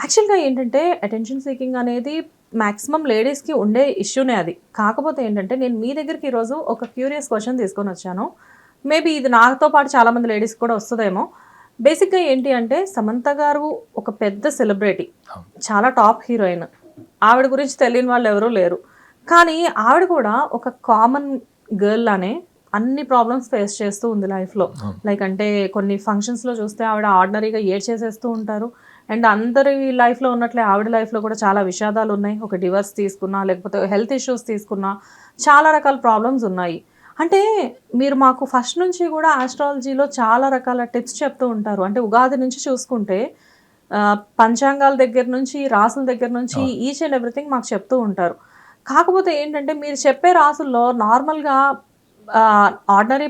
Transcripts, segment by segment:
యాక్చువల్‌గా ఏంటంటే attention seeking అనేది మాక్సిమం లేడీస్‌కి ఉండే ఇష్యూనే అది. కాకపోతే ఏంటంటే నేను మీ దగ్గరికి ఈరోజు ఒక క్యూరియస్ క్వెషన్ తీసుకొనొచ్చాను. మేబీ ఇది నాతో పాటు చాలామంది లేడీస్‌కి కూడా వస్తదేమో. బేసిక్‌గా ఏంటి అంటే సమంత గారు ఒక పెద్ద సెలబ్రిటీ. చాలా టాప్ హీరోయిన్. ఆవిడ గురించి తెలియని వాళ్ళు ఎవరూ లేరు. కానీ ఆవిడ కూడా ఒక కామన్ గర్ల్ లానే అన్ని ప్రాబ్లమ్స్ ఫేస్ చేస్తూ ఉంది లైఫ్‌లో. లైక్ అంటే కొన్ని ఫంక్షన్స్‌లో చూస్తే ఆవిడ ఆర్డినరీగా ఏడ్చేసేస్తూ ఉంటారు. అండ్ అందరి లైఫ్‌లో ఉన్నట్లే ఆవిడ లైఫ్‌లో కూడా చాలా విషాదాలు ఉన్నాయి. ఒక డివోర్స్ తీసుకున్నా, లేకపోతే హెల్త్ ఇష్యూస్ తీసుకున్నా, చాలా రకాల ప్రాబ్లమ్స్ ఉన్నాయి. అంటే మీరు మాకు ఫస్ట్ నుంచి కూడా ఆస్ట్రాలజీలో చాలా రకాల టిప్స్ చెప్తూ ఉంటారు. అంటే ఉగాది నుంచి చూసుకుంటే పంచాంగాల దగ్గర నుంచి, రాసుల దగ్గర నుంచి ఈచ్ అండ్ ఎవ్రీథింగ్ మాకు చెప్తూ ఉంటారు. కాకపోతే ఏంటంటే మీరు చెప్పే రాసుల్లో నార్మల్‌గా ఆర్డినరీ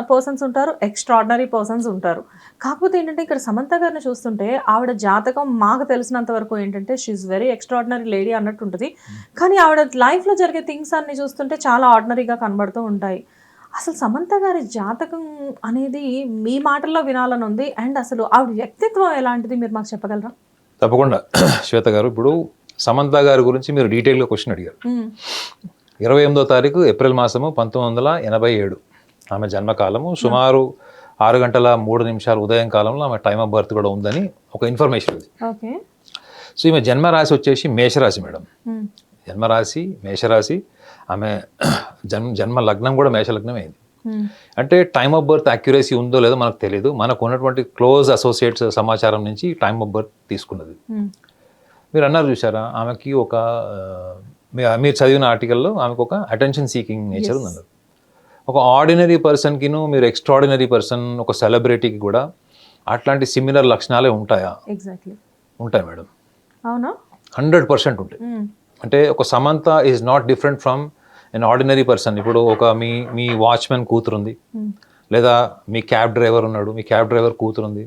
పర్సన్స్ ఉంటారు. ఎక్స్ట్రార్డినరీ పర్సన్స్ ఉంటారు. కాకపోతే ఏంటంటే ఇక్కడ సమంత గారిని చూస్తుంటే ఆవిడ జాతకం మాకు తెలిసినంత వరకు ఏంటంటే she is very extraordinary lady అన్నట్టు ఉంటది. కానీ ఆవిడ లైఫ్‌లో జరిగే థింగ్స్ అన్ని చూస్తుంటే చాలా ఆర్డినరీగా కనబడుతూ ఉంటాయి. అసలు సమంత గారి జాతకం అనేది మీ మాటల్లో వినాలని ఉంది. అండ్ అసలు ఆవిడ వ్యక్తిత్వం ఎలాంటిది మీరు మాకు చెప్పగలరా? తప్పకుండా శ్వేత గారు. ఇప్పుడు సమంత గారి గురించి మీరు డీటెయిల్గా క్వశ్చన్ అడిగారు. 28వ తారీఖు ఏప్రిల్ మాసము 1987 ఆమె జన్మకాలము. సుమారు 6 గంటల 3 నిమిషాలు ఉదయం కాలంలో ఆమె టైమ్ ఆఫ్ బర్త్ కూడా ఉందని ఒక ఇన్ఫర్మేషన్ ఉంది. సో ఈమె జన్మరాశి వచ్చేసి మేషరాశి మేడం. జన్మరాశి మేషరాశి. ఆమె జన్మ లగ్నం కూడా మేషలగ్నం అయింది. అంటే టైమ్ ఆఫ్ బర్త్ అక్యురసీ ఉందో లేదో మనకు తెలియదు. మనకు ఉన్నటువంటి క్లోజ్ అసోసియేట్స్ సమాచారం నుంచి టైమ్ ఆఫ్ బర్త్ తీసుకున్నది. మీరు అన్నారు చూసారా, ఆమెకి ఒక మీరు చదివిన ఆర్టికల్లో ఆమెకు ఒక అటెన్షన్ సీకింగ్ నేచర్ ఉందన్నారు. ఒక ఆర్డినరీ పర్సన్కిను మీరు ఎక్స్ట్రాడినరీ పర్సన్, ఒక సెలబ్రిటీకి కూడా అట్లాంటి సిమిలర్ లక్షణాలే ఉంటాయా? ఎగ్జాక్ట్లీ ఉంటాయి మేడం. అవునా? 100% ఉంటాయి. అంటే ఒక Samantha is not different from an ordinary person. ఇప్పుడు ఒక మీ వాచ్మెన్ కూతురుంది, లేదా మీ క్యాబ్ డ్రైవర్ ఉన్నాడు, మీ క్యాబ్ డ్రైవర్ కూతురుంది.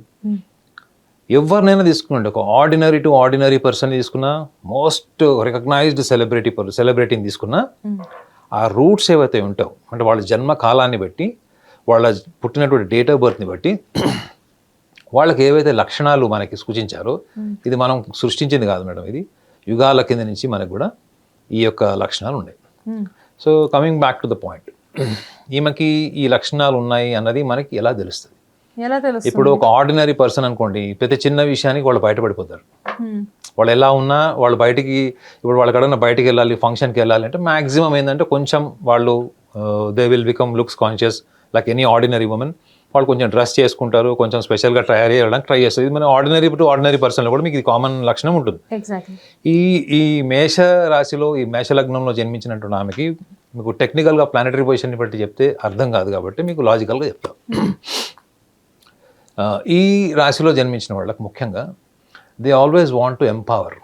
ఎవరినైనా తీసుకున్నాండి, ఒక ఆర్డినరీ టు ఆర్డినరీ పర్సన్ తీసుకున్నా, మోస్ట్ రికగ్నైజ్డ్ సెలబ్రిటీని తీసుకున్నా, ఆ రూట్స్ ఏవైతే ఉంటాయో అంటే వాళ్ళ జన్మ కాలాన్ని బట్టి, వాళ్ళ పుట్టినటువంటి డేట్ ఆఫ్ బర్త్ని బట్టి వాళ్ళకి ఏవైతే లక్షణాలు మనకి సూచించారో, ఇది మనం సృష్టించింది కాదు మేడం, ఇది యుగాల కింద నుంచి మనకు కూడా ఈ యొక్క లక్షణాలు ఉన్నాయి. So coming back to the point, ఈమెకి ఈ లక్షణాలు ఉన్నాయి అన్నది మనకి ఎలా తెలుస్తుంది? ఇప్పుడు ఒక ఆర్డినరీ పర్సన్ అనుకోండి, ప్రతి చిన్న విషయానికి వాళ్ళు బయటపడిపోతారు. వాళ్ళు ఎలా ఉన్నా వాళ్ళు బయటికి, ఇప్పుడు వాళ్ళ కడన బయటికి వెళ్ళాలి, ఫంక్షన్కి వెళ్ళాలి అంటే మ్యాక్సిమం ఏంటంటే కొంచెం వాళ్ళు they will become looks conscious like any ordinary women. వాళ్ళు కొంచెం డ్రెస్ చేసుకుంటారు, కొంచెం స్పెషల్గా చేయడానికి ట్రై చేస్తారు. ఇది మన ఆర్డినరీ టు ఆర్డినరీ పర్సన్లో కూడా మీకు ఇది కామన్ లక్షణం ఉంటుంది. ఈ మేష రాశిలో, ఈ మేష లగ్నంలో జన్మించినటువంటి ఆమెకి మీకు టెక్నికల్గా ప్లానెటరీ పొజిషన్ని బట్టి చెప్తే అర్థం కాదు, కాబట్టి మీకు లాజికల్గా చెప్తాం. ఈ రాశిలో జన్మించిన వాళ్ళకి ముఖ్యంగా they always want to empower.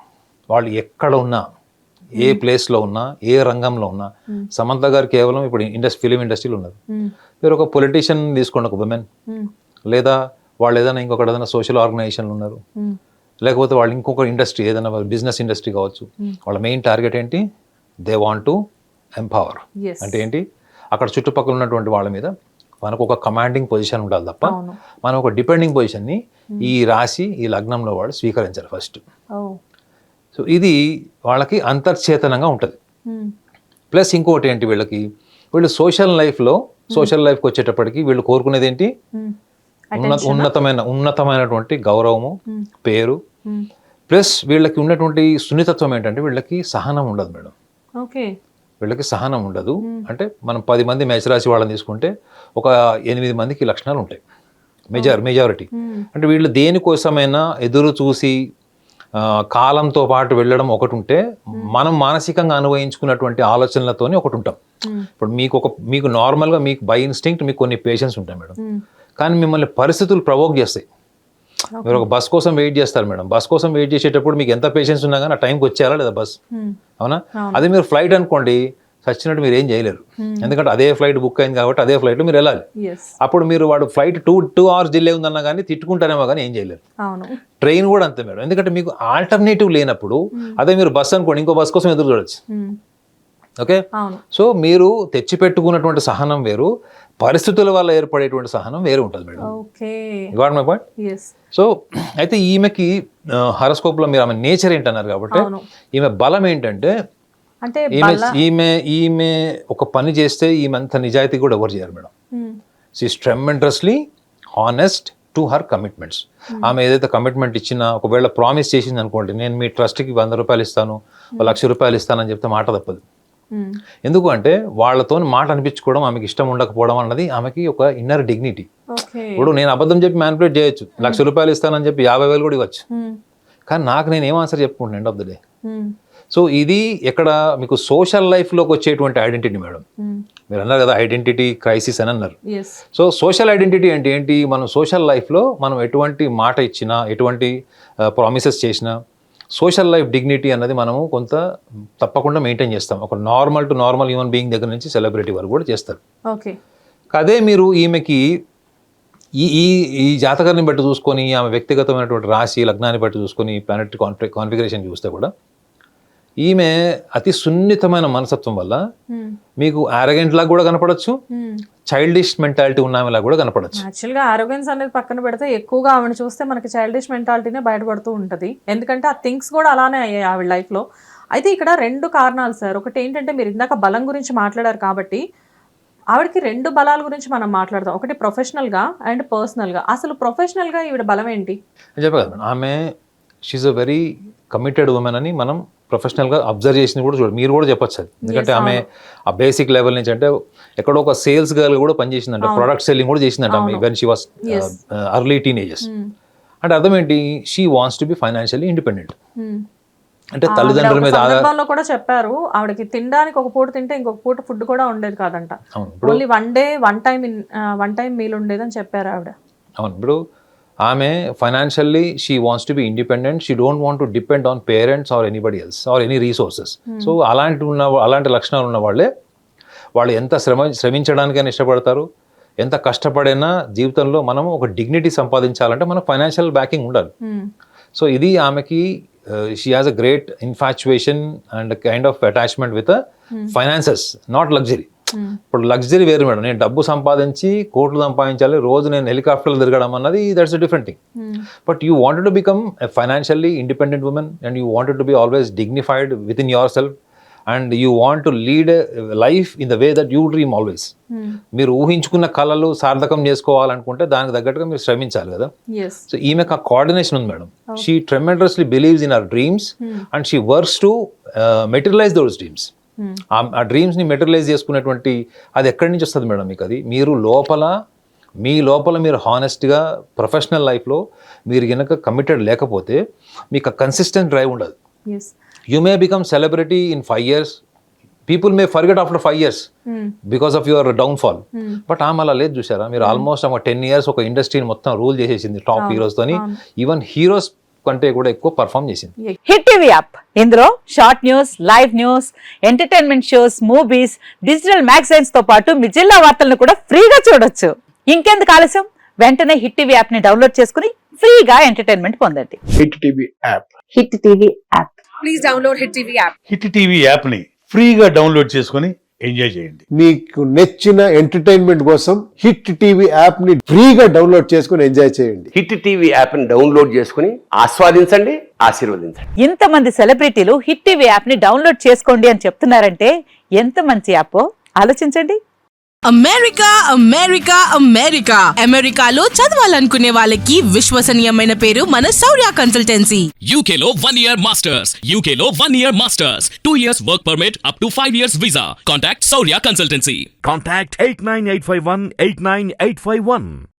వాళ్ళు ఎక్కడ ఉన్నా, ఏ ప్లేస్లో ఉన్నా, ఏ రంగంలో ఉన్నా, సమంత గారు కేవలం ఇప్పుడు ఫిలిం ఇండస్ట్రీలో ఉన్నారు. మీరు ఒక పొలిటీషియన్ తీసుకోండి, ఒక ఉమెన్, లేదా వాళ్ళు ఏదైనా ఇంకొకటి ఏదైనా సోషల్ ఆర్గనైజేషన్లు ఉన్నారు, లేకపోతే వాళ్ళు ఇంకొక ఇండస్ట్రీ ఏదైనా బిజినెస్ ఇండస్ట్రీ కావచ్చు. వాళ్ళ మెయిన్ టార్గెట్ ఏంటి? They want to empower. అంటే ఏంటి? అక్కడ చుట్టుపక్కల ఉన్నటువంటి వాళ్ళ మీద మనకు ఒక కమాండింగ్ పొజిషన్ ఉండాలి తప్ప మనం ఒక డిపెండింగ్ పొజిషన్ని ఈ రాశి, ఈ లగ్నంలో వాళ్ళు స్వీకరించారు ఫస్ట్. సో ఇది వాళ్ళకి అంతర్చేతనంగా ఉంటుంది. ప్లస్ ఇంకోటి ఏంటి, వీళ్ళు సోషల్ లైఫ్కి వచ్చేటప్పటికి వీళ్ళు కోరుకునేది ఏంటి? ఉన్నతమైనటువంటి గౌరవము, పేరు. ప్లస్ వీళ్ళకి ఉన్నటువంటి సున్నితత్వం ఏంటంటే వీళ్ళకి సహనం ఉండదు మేడం. వీళ్ళకి సహనం ఉండదు. అంటే మనం 10 మంది మేషరాశి వాళ్ళని తీసుకుంటే ఒక 8 మందికి లక్షణాలు ఉంటాయి, మెజారిటీ. అంటే వీళ్ళు దేనికోసమైనా ఎదురు చూసి కాలంతో పాటు వెళ్ళడం ఒకటి ఉంటే, మనం మానసికంగా అనుభవించుకున్నటువంటి ఆలోచనలతోనే ఒకటి ఉంటాం. ఇప్పుడు మీకు నార్మల్గా మీకు బై ఇన్స్టింక్ట్ మీకు కొన్ని పేషెన్స్ ఉంటాయి మేడం, కానీ మిమ్మల్ని పరిస్థితులు ప్రవోక్ చేస్తాయి. మీరు ఒక బస్ కోసం వెయిట్ చేస్తారు మేడం, బస్ కోసం వెయిట్ చేసేటప్పుడు మీకు ఎంత పేషెన్స్ ఉన్నా కానీ ఆ టైంకి వచ్చేయాలా లేదా బస్, అవునా? అదే మీరు ఫ్లైట్ అనుకోండి, చచ్చినట్టు మీరు ఏం చేయలేరు, ఎందుకంటే అదే ఫ్లైట్ బుక్ అయింది కాబట్టి అదే ఫ్లైట్లో మీరు వెళ్ళాలి. అప్పుడు మీరు వాడు ఫ్లైట్ 2 hours డిలే ఉందన్నా కానీ తిట్టుకుంటారేమో కానీ ఏం చేయలేరు. ట్రైన్ కూడా అంతే మేడం, ఎందుకంటే మీకు ఆల్టర్నేటివ్ లేనప్పుడు, అదే మీరు బస్ అనుకోండి, ఇంకో బస్ కోసం ఎదురు చూడొచ్చు. ఓకే, సో మీరు తెచ్చిపెట్టుకున్నటువంటి సహనం వేరు, పరిస్థితుల వల్ల ఏర్పడేటువంటి సహనం వేరే ఉంటుంది madam. Okay. Got my point. Yes. So అయితే ఈమెకి హారోస్కోప్లో మీరు ఆమె నేచర్ ఏంటన్నారు కాబట్టి అవును. ఈమె బలం ఏంటంటే అంటే ఈమె ఒక పని చేస్తే ఈమె అంత నిజాయితీ కూడా ఎవరు చేయరు madam. She is tremendously honest to her commitments. ఆమె ఏదైతే కమిట్మెంట్ ఇచ్చినా, ఒకవేళ ప్రామిస్ చేసింది అనుకోండి, నేను మీ ట్రస్ట్కి 100 రూపాయలు ఇస్తాను, 1,00,000 రూపాయలు ఇస్తానని చెప్తే మాట తప్పదు. ఎందుకు అంటే వాళ్ళతో మాట అనిపించుకోవడం ఆమెకి ఇష్టం ఉండకపోవడం అన్నది ఆమెకి ఒక ఇన్నర్ డిగ్నిటీ. ఇప్పుడు నేను అబద్ధం చెప్పి మ్యానిపులేట్ చేయొచ్చు, 1,00,000 రూపాయలు ఇస్తానని చెప్పి 50,000 కూడా ఇవ్వచ్చు, కానీ నాకు నేను ఏం ఆన్సర్ చెప్పుకుంటాను end of the day. So ఇది ఎక్కడ మీకు సోషల్ లైఫ్లోకి వచ్చేటువంటి ఐడెంటిటీ మేడం. మీరు అన్నారు కదా ఐడెంటిటీ క్రైసిస్ అని అన్నారు. సో సోషల్ ఐడెంటిటీ అంటే ఏంటి? మనం సోషల్ లైఫ్లో మనం ఎటువంటి మాట ఇచ్చినా, ఎటువంటి ప్రామిసెస్ చేసినా, సోషల్ లైఫ్ డిగ్నిటీ అన్నది మనము కొంత తప్పకుండా మెయింటైన్ చేస్తాం. ఒక normal to normal human being దగ్గర నుంచి సెలబ్రిటీ వరకు కూడా చేస్తారు. ఓకే. అదే మీరు ఈమెకి ఈ జాతకాన్ని బట్టి చూసుకొని, ఆమె వ్యక్తిగతమైనటువంటి రాశి లగ్నాన్ని బట్టి చూసుకొని, ప్లానెటరీ కాన్ఫిగరేషన్ చూస్తే కూడా ఈమె అతి సున్నితమైన మనస్తత్వం వల్ల మీకు ఆరోగెంట్ లాగా కూడా కనపడచ్చు, చైల్డిష్ మెంటాలిటీ ఉన్న ఆమెలా కూడా కనపడచ్చు. యాక్చువల్గా ఆరోగెన్స్ అనేది పక్కన పెడితే ఎక్కువగా ఆమెను చూస్తే మనకి చైల్డిష్ మెంటాలిటీనే బయటపడుతూ ఉంటుంది. ఎందుకంటే ఆ థింగ్స్ కూడా అలానే అయ్యాయి ఆవిడ లైఫ్లో. అయితే ఇక్కడ 2 కారణాలు సార్. ఒకటి ఏంటంటే మీరు ఇందాక బలం గురించి మాట్లాడారు కాబట్టి ఆవిడకి 2 బలాల గురించి మనం మాట్లాడదాం. ఒకటి ప్రొఫెషనల్గా అండ్ పర్సనల్గా. అసలు ప్రొఫెషనల్గా ఈవిడ బలం ఏంటి? చెప్పగలను. ఆమె she is a very committed woman అని మనం ప్రొఫెషనల్గా అబ్జర్వ్ చేసింది కూడా మీరు కూడా చెప్పొచ్చు అది. ఎందుకంటే ఆమె ఆ బేసిక్ లెవెల్ నుంచి అంటే ఎక్కడో ఒక సేల్స్ గర్ల్ కూడా పనిచేసిందంట, ప్రొడక్ట్ సెల్లింగ్ కూడా చేసిందంట ఆమె when she was early teenagers. అంటే అర్థం ఏంటి? She wants to B financially independent. అంటే తల్లిదండ్రుల మీద సందర్భంలో కూడా చెప్పారు ఆవిడకి తినడానికి ఒక పూట తింటే ఇంకొక పూట ఫుడ్ కూడా ఉండేది కాదంట. ఓన్లీ వన్ టైం మీల్ ఉండేదని చెప్పారు ఆవిడ. అవును. ఇప్పుడు ఆమె financially she wants to be independent. She don't want to depend on parents or anybody else or any resources. So అలాంటి లక్షణాలు ఉన్న వాళ్ళు ఎంత శ్రమించడానికైనా ఇష్టపడతారు. ఎంత కష్టపడైనా జీవితంలో మనము ఒక డిగ్నిటీ సంపాదించాలంటే మనకు ఫైనాన్షియల్ బ్యాకింగ్ ఉండాలి. సో ఇది ఆమెకి she has a great infatuation and kind of attachment with finances, not luxury. ఇప్పుడు లగ్జరీ వేరు మేడం. నేను డబ్బు సంపాదించి కోట్లు సంపాదించాలి, రోజు నేను హెలికాప్టర్లు తిరగడం అన్నది that's a different thing. But you wanted to become a financially independent women and you wanted to be always dignified with in your self and you want to lead life in the way that you dream always. మీరు ఊహించుకున్న కళలు సార్థకం చేసుకోవాలనుకుంటే దానికి తగ్గట్టుగా మీరు శ్రమించాలి కదా. So ఈమెకు ఆ కోఆర్డినేషన్ ఉంది madam. She tremendously believes in our dreams and she works to materialise those dreams. ఆ డ్రీమ్స్ని మెటీరియలైజ్ చేసుకునేటువంటి అది ఎక్కడి నుంచి వస్తుంది మేడం మీకు? అది మీరు మీ లోపల మీరు హానెస్ట్గా ప్రొఫెషనల్ లైఫ్లో మీరు కనుక కమిటెడ్ లేకపోతే మీకు కన్సిస్టెంట్ డ్రైవ్ ఉండదు. You may become celebrity in 5 years. People may forget after 5 years because of your downfall. But ఆమె అలా లేదు చూసారా మీరు. ఆల్మోస్ట్ ఆమె 10 years ఒక ఇండస్ట్రీని మొత్తం రూల్ చేసేసింది టాప్ హీరోస్తోని. ఈవెన్ హీరోస్ కంటే కూడా ఎక్కువ పర్ఫామ్ చేసింది. హిట్ టీవీ యాప్, ఇందులో short news, live news, entertainment shows, movies, digital magazines తో పాటు మీ జిల్లా వార్తలను కూడా ఫ్రీగా చూడొచ్చు. ఇంకెందుకు ఆలస్యం? వెంటనే హిట్ టీవీ యాప్ ని డౌన్లోడ్ చేసుకుని ఫ్రీగా ఎంటర్టైన్మెంట్ పొందండి. Hit TV app. Hit TV app. Please download hit TV app. Hit TV app ని ఫ్రీగా డౌన్లోడ్ చేసుకుని ఎంజాయ్ చేయండి. మీకు నచ్చిన ఎంటర్టైన్మెంట్ కోసం హిట్ టీవీ యాప్ ని ఫ్రీగా డౌన్లోడ్ చేసుకుని ఎంజాయ్ చేయండి. హిట్ టీవీ యాప్ ని డౌన్లోడ్ చేసుకుని ఆస్వాదించండి, ఆశీర్వదించండి. ఇంతమంది సెలబ్రిటీలు హిట్ టీవీ యాప్ ని డౌన్లోడ్ చేసుకోండి అని చెప్తున్నారంటే ఎంత మంచి యాప్ ఆలోచించండి. అమెరికా అమెరికా అమెరికా అమెరికాలో చదవాలనుకునే వాళ్ళకి విశ్వసనీయమైన పేరు మన శౌర్య కన్సల్టెన్సీ. UK లో 1 year masters. UK లో 1 year masters. 2 years work permit up to 5 years visa. Contact Saurya Consultancy. Contact 89851 89851.